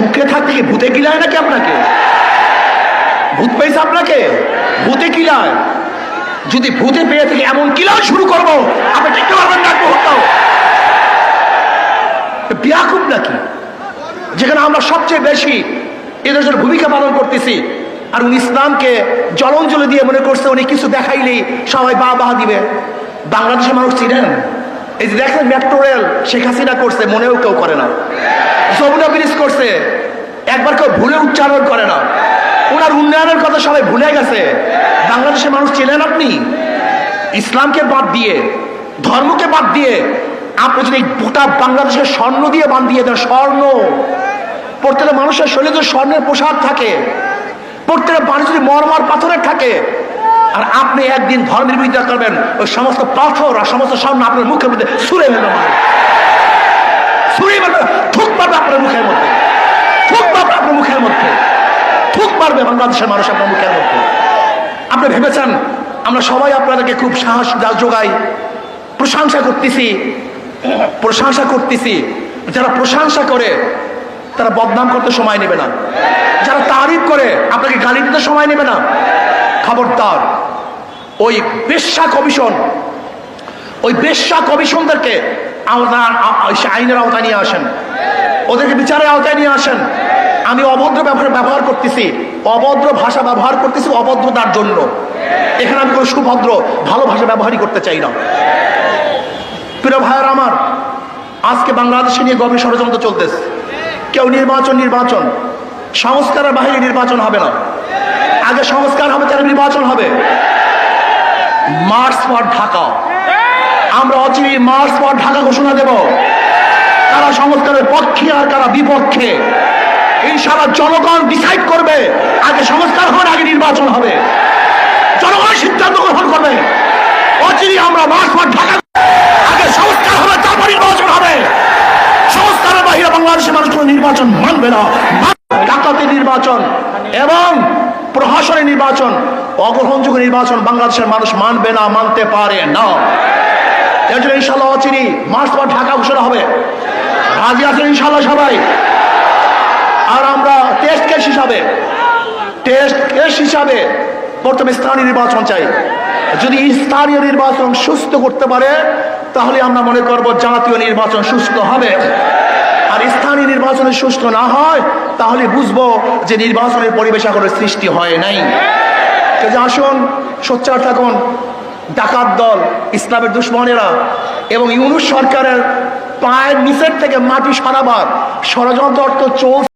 সুখে থাকতে কি ভূতে কিলায় নাকি আপনাকে? ভূত পেয়েছে আপনাকে? ভূতে কিলায়? যদি ভূতে পেয়ে থেকে এমন কিলায় শুরু করবো, আপনি টিকতে পারবেন না? বিয়াকুব নাকি, যেখানে আমরা সবচেয়ে বেশি এদেশের ভূমিকা পালন করতেছি, আর উনি ইসলামকে জলঞ্জলি দিয়ে মনে করছে উনি কিছু দেখাইলেই সবাই বাহবা দিবে। বাংলাদেশের মানুষ চিনেন? এই যে দেখেন মেট্রো রেল শেখ হাসিনা করছে, মনেও কেউ করে না। যমুনা ব্রিজ করছে, একবার কেউ ভুলে উচ্চারণ করে না। ওনার উন্নয়নের কথা সবাই ভুলে গেছে। বাংলাদেশের মানুষ চিনেন আপনি? ইসলামকে বাদ দিয়ে, ধর্মকে বাদ দিয়ে আপনি যদি গোটা বাংলাদেশের স্বর্ণ দিয়ে বান্ধিয়ে দেন, স্বর্ণ, প্রত্যেকটা মানুষের শরীরে যদি স্বর্ণের পোশাক থাকে, প্রত্যেকটা মানুষ যদি মরমর পাথরের থাকে, আর আপনি একদিন ধর্মের বিরোধিতা করবেন, ওই সমস্ত পাথর আর সমস্ত স্বর্ণ আপনার মুখের মধ্যে ছুঁড়ে ফেলবে, ছুঁড়ে ফেলবে, থুক পারবে আপনার মুখের মধ্যে, থুক পারবে আপনার মুখের মধ্যে, থুক পারবে বাংলাদেশের মানুষ আপনার মুখের মধ্যে। আপনি ভেবেছেন আমরা সবাই আপনাদেরকে খুব সাহস যোগাই, প্রশংসা করতেছি। যারা প্রশংসা করে তারা বদনাম করতে সময় নেবে না, যারা তারিফ করে আপনাকে গালি দিতে সময় নেবে না। খবরদার, ওই বেশ্যা কমিশনদেরকে আইনের আওতায় নিয়ে আসেন, ওদেরকে বিচারের আওতায় নিয়ে আসেন। আমি অভদ্র ব্যবহার করতেছি, অভদ্র ভাষা ব্যবহার করতেছি অভদ্রতার জন্য। এখানে আমি কোনো সুভদ্র ভালো ভাষা ব্যবহারই করতে চাই না। প্রিয় ভাইয়ের আমার, আজকে বাংলাদেশে নিয়ে গভীর ষড়যন্ত্র চলতেছে। কেউ নির্বাচন সংস্কারের বাহিরে নির্বাচন হবে না, আগে সংস্কার হবে তাহলে নির্বাচন হবে। মার্চ ফর ঢাকা, আমরা অচিরেই মার্চ ফর ঢাকা ঘোষণা দেব। কারা সংস্কারের পক্ষে আর কারা বিপক্ষে ইনশাআল্লাহ জনগণ ডিসাইড করবে। আগে সংস্কার হবে, আগে নির্বাচন হবে, জনগণ সিদ্ধান্ত গ্রহণ করবে। অচিরেই আমরা মার্চ ফর ঢাকা, আগে সংস্কার হবে তারপর নির্বাচন হবে। সংস্কারের বাহিরে বাংলাদেশের মানুষ কোনো নির্বাচন মানবে না। ডাকাতি নির্বাচন এবং প্রহসনের নির্বাচন, অগ্রহণযোগ্য নির্বাচন বাংলাদেশের মানুষ মানবে না, মানতে পারে না। এর জন্য ইনশাআল্লাহ অচিরেই মার্চ ফর ঢাকা ঘোষণা হবে। রাজি আছেন ইনশাআল্লাহ সবাই? আর আমরা টেস্ট কেস হিসাবে প্রথমে স্থানীয় নির্বাচন চাই। যদি স্থানীয় নির্বাচন সুস্থ করতে পারে তাহলে আমরা মনে করব জাতীয় নির্বাচন সুস্থ হবে। আর স্থানীয় নির্বাচনে সুস্থ না হয় তাহলে বুঝবো যে নির্বাচনের পরিবেশ এখনো সৃষ্টি হয় নাই। আসুন সোচ্চার থাকুন। ডাকাত দল, ইসলামের দুশ্মনেরা এবং ইউনূস সরকারের পায়ের নিচের থেকে মাটি সরাবার ষড়যন্ত্র চলছে।